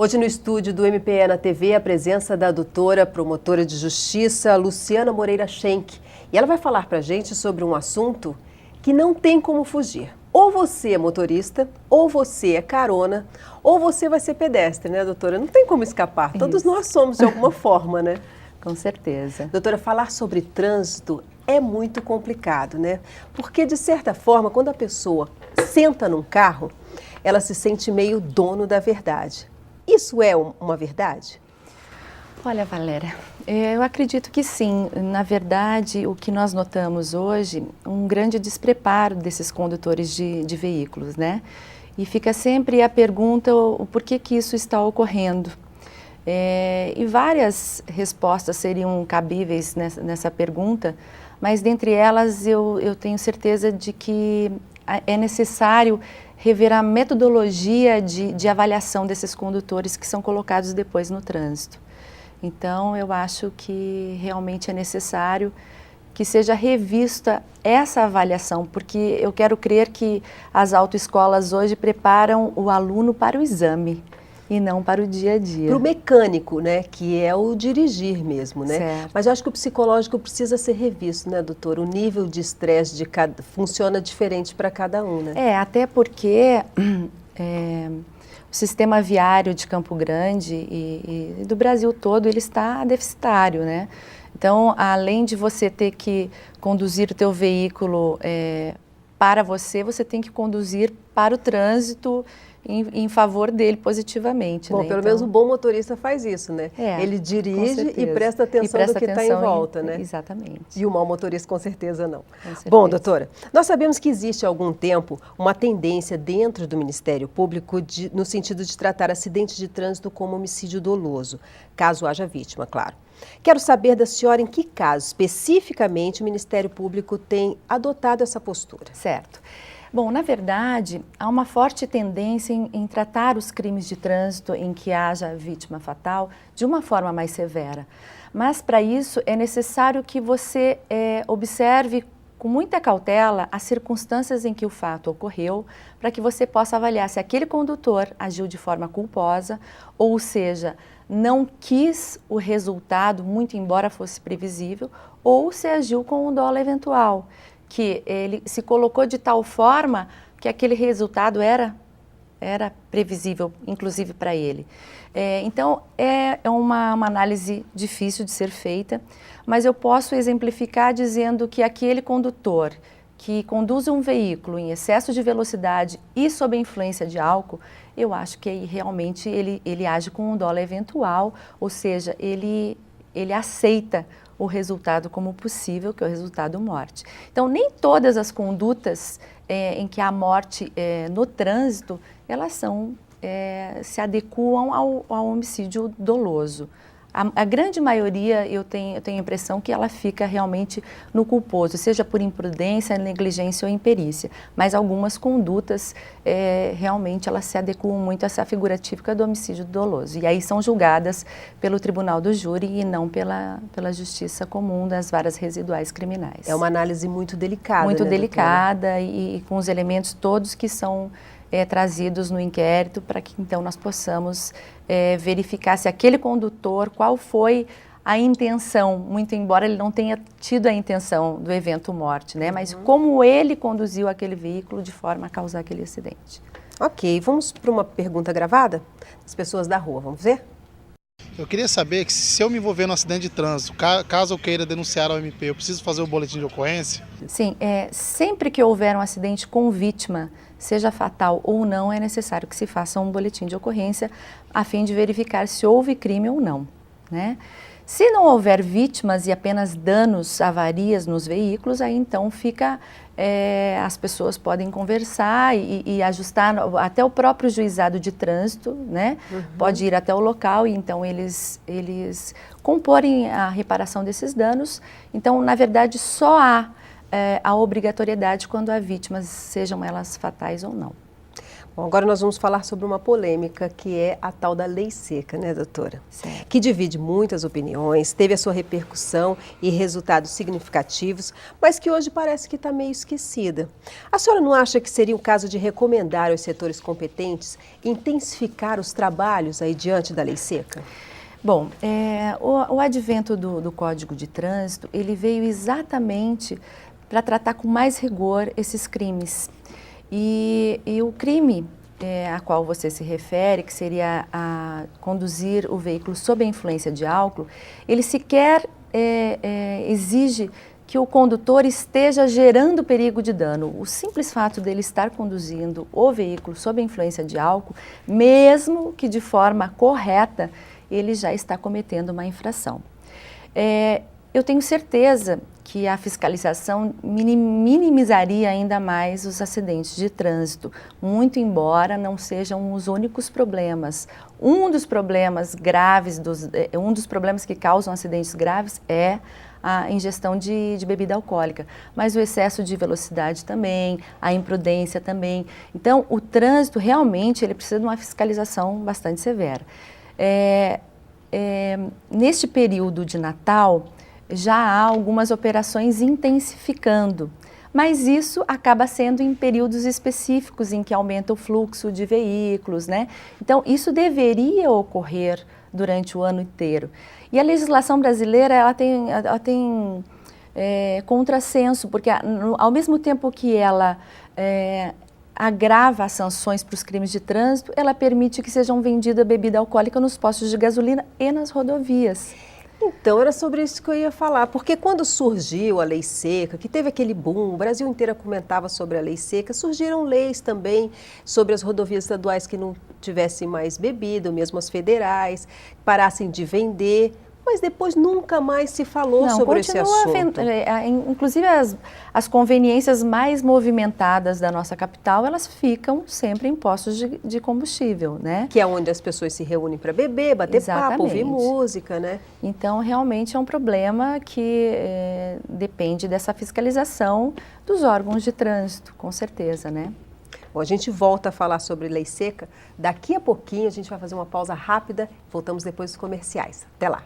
Hoje no estúdio do MPE na TV, a presença da doutora promotora de justiça, Luciana Moreira Schenck. E ela vai falar pra gente sobre um assunto que não tem como fugir. Ou você é motorista, ou você é carona, ou você vai ser pedestre, né, doutora? Não tem como escapar. Todos nós somos de alguma forma, né? Com certeza. Doutora, falar sobre trânsito é muito complicado, né? Porque, de certa forma, quando a pessoa senta num carro, ela se sente meio dono da verdade. Isso é uma verdade? Olha, Valéria, eu acredito que sim. Na verdade, o que nós notamos hoje, um grande despreparo desses condutores de veículos, né? E fica sempre a pergunta, o porquê que isso está ocorrendo. E várias respostas seriam cabíveis nessa pergunta, mas dentre elas eu tenho certeza de que é necessário rever a metodologia de avaliação desses condutores que são colocados depois no trânsito. Então, eu acho que realmente é necessário que seja revista essa avaliação, porque eu quero crer que as autoescolas hoje preparam o aluno para o exame e não para o dia a dia. Para o mecânico, né, que é o dirigir mesmo, né? Certo. Mas eu acho que o psicológico precisa ser revisto, né, doutor? O nível de estresse de cada funciona diferente para cada um, né? Até porque o sistema viário de Campo Grande e do Brasil todo, ele está deficitário, né? Então, além de você ter que conduzir o teu veículo para você, você tem que conduzir para o trânsito em favor dele positivamente. Bom, né? pelo menos o bom motorista faz isso, né? Ele com dirige certeza. e presta atenção no que está em volta, né? Exatamente. E o mau motorista com certeza não. Com certeza. Bom, doutora, nós sabemos que existe há algum tempo uma tendência dentro do Ministério Público no sentido de tratar acidentes de trânsito como homicídio doloso, caso haja vítima, claro. Quero saber da senhora em que caso, especificamente, o Ministério Público tem adotado essa postura. Certo. Bom, na verdade, há uma forte tendência em tratar os crimes de trânsito em que haja vítima fatal de uma forma mais severa. Mas, para isso, é necessário que você observe com muita cautela as circunstâncias em que o fato ocorreu, para que você possa avaliar se aquele condutor agiu de forma culposa, ou seja, não quis o resultado, muito embora fosse previsível, ou se agiu com um dolo eventual, que ele se colocou de tal forma que aquele resultado era previsível, inclusive para ele. Então, é uma análise difícil de ser feita, mas eu posso exemplificar dizendo que aquele condutor que conduz um veículo em excesso de velocidade e sob a influência de álcool, eu acho que aí realmente ele age com um dolo eventual, ou seja, ele aceita o resultado como possível, que é o resultado morte. Então, nem todas as condutas em que há morte no trânsito, elas se adequam ao homicídio doloso. A grande maioria, eu tenho a impressão que ela fica realmente no culposo, seja por imprudência, negligência ou imperícia. Mas algumas condutas, realmente, elas se adequam muito a essa figura típica do homicídio doloso. E aí são julgadas pelo tribunal do júri e não pela justiça comum das varas residuais criminais. É uma análise muito delicada, muito né, delicada e com os elementos todos que são trazidos no inquérito para que então nós possamos verificar se aquele condutor, qual foi a intenção, muito embora ele não tenha tido a intenção do evento morte, né? Mas como ele conduziu aquele veículo de forma a causar aquele acidente. Ok, vamos para uma pergunta gravada das pessoas da rua, vamos ver? Eu queria saber que se eu me envolver num acidente de trânsito, caso eu queira denunciar ao MP, eu preciso fazer o boletim de ocorrência? Sim, sempre que houver um acidente com vítima, seja fatal ou não, é necessário que se faça um boletim de ocorrência a fim de verificar se houve crime ou não, né? Se não houver vítimas e apenas danos, avarias nos veículos, aí então as pessoas podem conversar e ajustar, até o próprio juizado de trânsito, né? Pode ir até o local e então eles comporem a reparação desses danos. Então, na verdade, só há a obrigatoriedade quando há vítimas, sejam elas fatais ou não. Bom, agora nós vamos falar sobre uma polêmica que é a tal da lei seca, né, doutora? Certo. Que divide muitas opiniões, teve a sua repercussão e resultados significativos, mas que hoje parece que está meio esquecida. A senhora não acha que seria o caso de recomendar aos setores competentes intensificar os trabalhos aí diante da lei seca? Bom, o advento do Código de Trânsito, ele veio exatamente para tratar com mais rigor esses crimes. E o crime a qual você se refere, que seria a conduzir o veículo sob a influência de álcool, ele sequer exige que o condutor esteja gerando perigo de dano. O simples fato dele estar conduzindo o veículo sob a influência de álcool, mesmo que de forma correta, ele já está cometendo uma infração. Eu tenho certeza que a fiscalização minimizaria ainda mais os acidentes de trânsito, muito embora não sejam os únicos problemas. Um dos problemas graves, um dos problemas que causam acidentes graves é a ingestão de bebida alcoólica, mas o excesso de velocidade também, a imprudência também. Então, o trânsito realmente ele precisa de uma fiscalização bastante severa. Neste período de Natal, já há algumas operações intensificando, mas isso acaba sendo em períodos específicos em que aumenta o fluxo de veículos, né? Então, isso deveria ocorrer durante o ano inteiro. E a legislação brasileira, ela tem contrassenso, porque ao mesmo tempo que ela agrava as sanções para os crimes de trânsito, ela permite que sejam vendidas bebida alcoólica nos postos de gasolina e nas rodovias. Então, era sobre isso que eu ia falar, porque quando surgiu a lei seca, que teve aquele boom, o Brasil inteiro comentava sobre a lei seca, surgiram leis também sobre as rodovias estaduais que não tivessem mais bebida, ou mesmo as federais, parassem de vender, mas depois nunca mais se falou sobre esse assunto. Inclusive as conveniências mais movimentadas da nossa capital, elas ficam sempre em postos de combustível, né? Que é onde as pessoas se reúnem para beber, bater papo, ouvir música, né? Então, realmente é um problema que depende dessa fiscalização dos órgãos de trânsito, com certeza, né? Bom, a gente volta a falar sobre lei seca. Daqui a pouquinho a gente vai fazer uma pausa rápida. Voltamos depois dos comerciais. Até lá.